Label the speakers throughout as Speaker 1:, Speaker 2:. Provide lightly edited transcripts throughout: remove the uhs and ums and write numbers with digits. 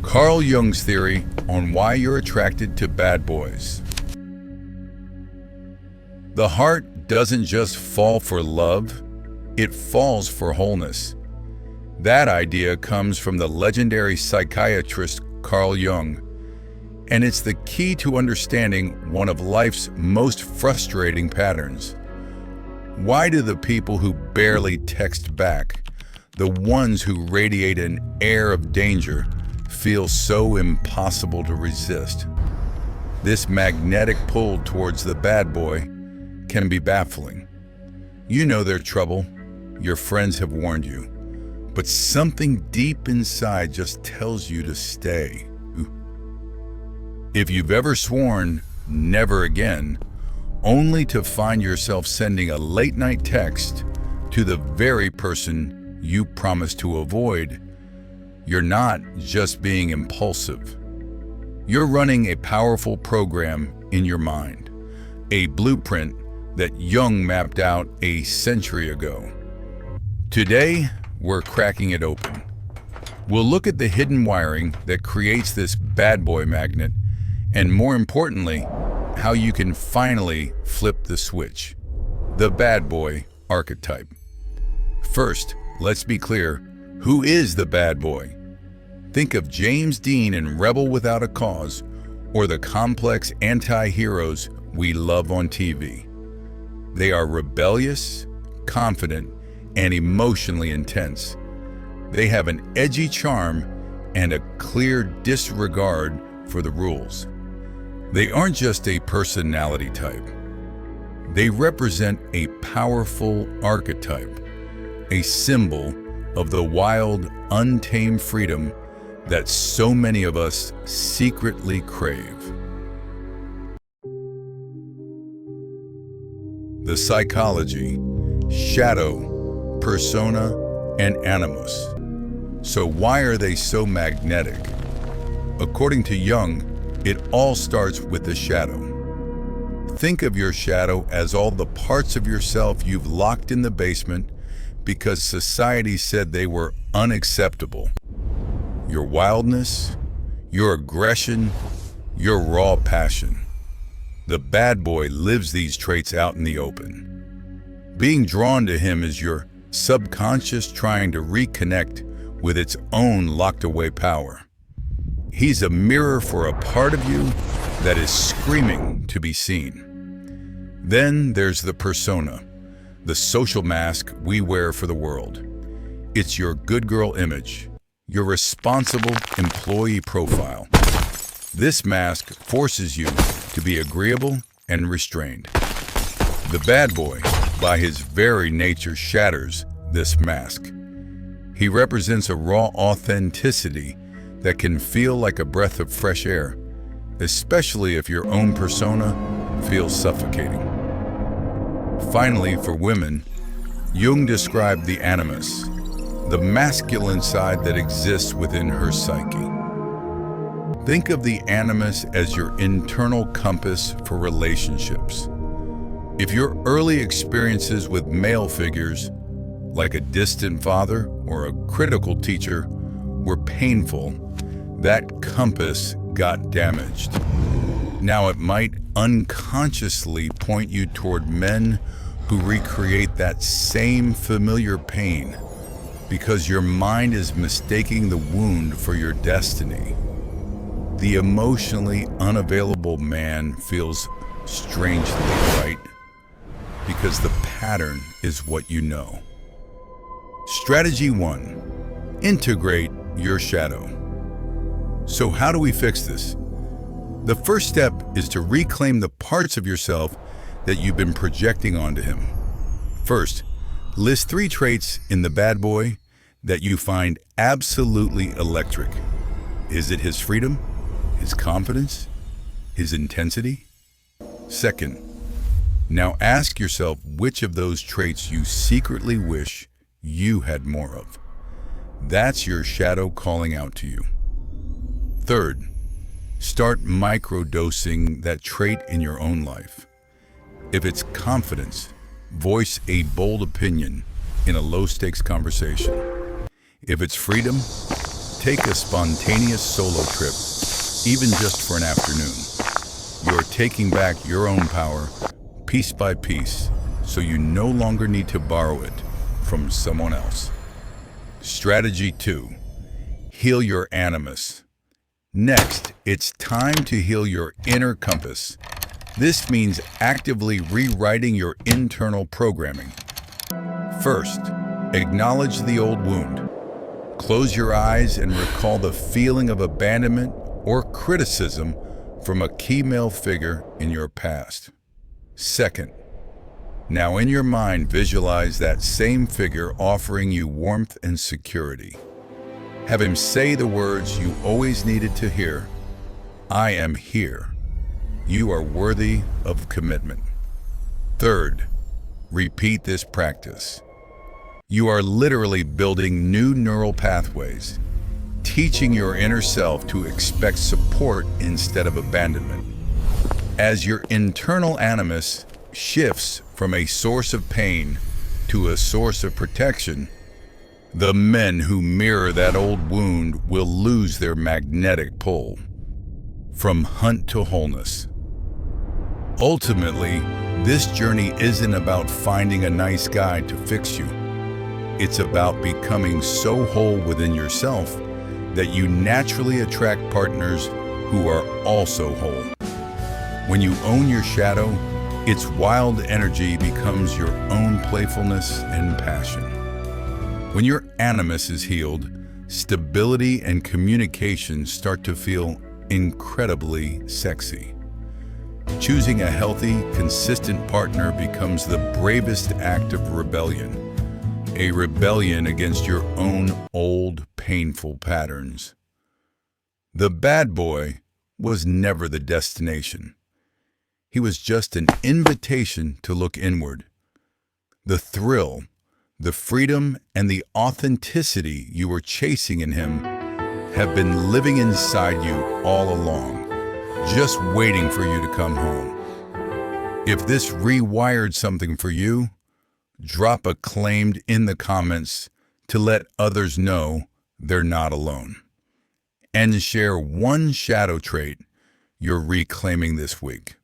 Speaker 1: Carl Jung's theory on why you're attracted to bad boys. The heart doesn't just fall for love, it falls for wholeness. That idea comes from the legendary psychiatrist Carl Jung, and it's the key to understanding one of life's most frustrating patterns. Why do the people who barely text back, the ones who radiate an air of danger, feel so impossible to resist? This magnetic pull towards the bad boy can be baffling. You know their trouble, your friends have warned you, but something deep inside just tells you to stay. If you've ever sworn never again, only to find yourself sending a late-night text to the very person you promised to avoid, you're not just being impulsive. You're running a powerful program in your mind, a blueprint that Jung mapped out a century ago. Today, we're cracking it open. We'll look at the hidden wiring that creates this bad boy magnet, and more importantly, how you can finally flip the switch. The bad boy archetype. First, let's be clear, who is the bad boy? Think of James Dean in Rebel Without a Cause, or the complex anti-heroes we love on TV. They are rebellious, confident, and emotionally intense. They have an edgy charm and a clear disregard for the rules. They aren't just a personality type. They represent a powerful archetype, a symbol of the wild, untamed freedom that so many of us secretly crave. The psychology, shadow, persona, and animus. So why are they so magnetic? According to Jung, it all starts with the shadow. Think of your shadow as all the parts of yourself you've locked in the basement because society said they were unacceptable. Your wildness, your aggression, your raw passion. The bad boy lives these traits out in the open. Being drawn to him is your subconscious trying to reconnect with its own locked-away power. He's a mirror for a part of you that is screaming to be seen. Then there's the persona, the social mask we wear for the world. It's your good girl image, your responsible employee profile. This mask forces you to be agreeable and restrained. The bad boy, by his very nature, shatters this mask. He represents a raw authenticity that can feel like a breath of fresh air, especially if your own persona feels suffocating. Finally, for women, Jung described the animus, the masculine side that exists within her psyche. Think of the animus as your internal compass for relationships. If your early experiences with male figures, like a distant father or a critical teacher, were painful, that compass got damaged. Now it might unconsciously point you toward men who recreate that same familiar pain because your mind is mistaking the wound for your destiny. The emotionally unavailable man feels strangely right because the pattern is what you know. Strategy 1. Integrate your shadow. So how do we fix this? The first step is to reclaim the parts of yourself that you've been projecting onto him. First, list 3 traits in the bad boy that you find absolutely electric. Is it his freedom, his confidence, his intensity? Second, now ask yourself which of those traits you secretly wish you had more of. That's your shadow calling out to you. Third, start microdosing that trait in your own life. If it's confidence, voice a bold opinion in a low-stakes conversation. If it's freedom, take a spontaneous solo trip, even just for an afternoon. You're taking back your own power, piece by piece, so you no longer need to borrow it from someone else. Strategy 2. Heal your animus. Next, it's time to heal your inner compass. This means actively rewriting your internal programming. First, acknowledge the old wound. Close your eyes and recall the feeling of abandonment or criticism from a key male figure in your past. Second, now in your mind visualize that same figure offering you warmth and security. Have him say the words you always needed to hear. I am here. You are worthy of commitment. Third, repeat this practice. You are literally building new neural pathways, teaching your inner self to expect support instead of abandonment. As your internal animus shifts from a source of pain to a source of protection, the men who mirror that old wound will lose their magnetic pull. From hunt to wholeness. Ultimately, this journey isn't about finding a nice guy to fix you. It's about becoming so whole within yourself that you naturally attract partners who are also whole. When you own your shadow, its wild energy becomes your own playfulness and passion. When your animus is healed, stability and communication start to feel incredibly sexy. Choosing a healthy, consistent partner becomes the bravest act of rebellion. A rebellion against your own old, painful patterns. The bad boy was never the destination. He was just an invitation to look inward. The thrill, the freedom, and the authenticity you were chasing in him have been living inside you all along, just waiting for you to come home. If this rewired something for you, drop a claimed in the comments to let others know they're not alone. And share one shadow trait you're reclaiming this week.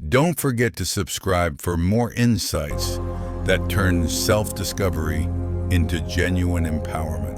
Speaker 1: Don't forget to subscribe for more insights that turn self-discovery into genuine empowerment.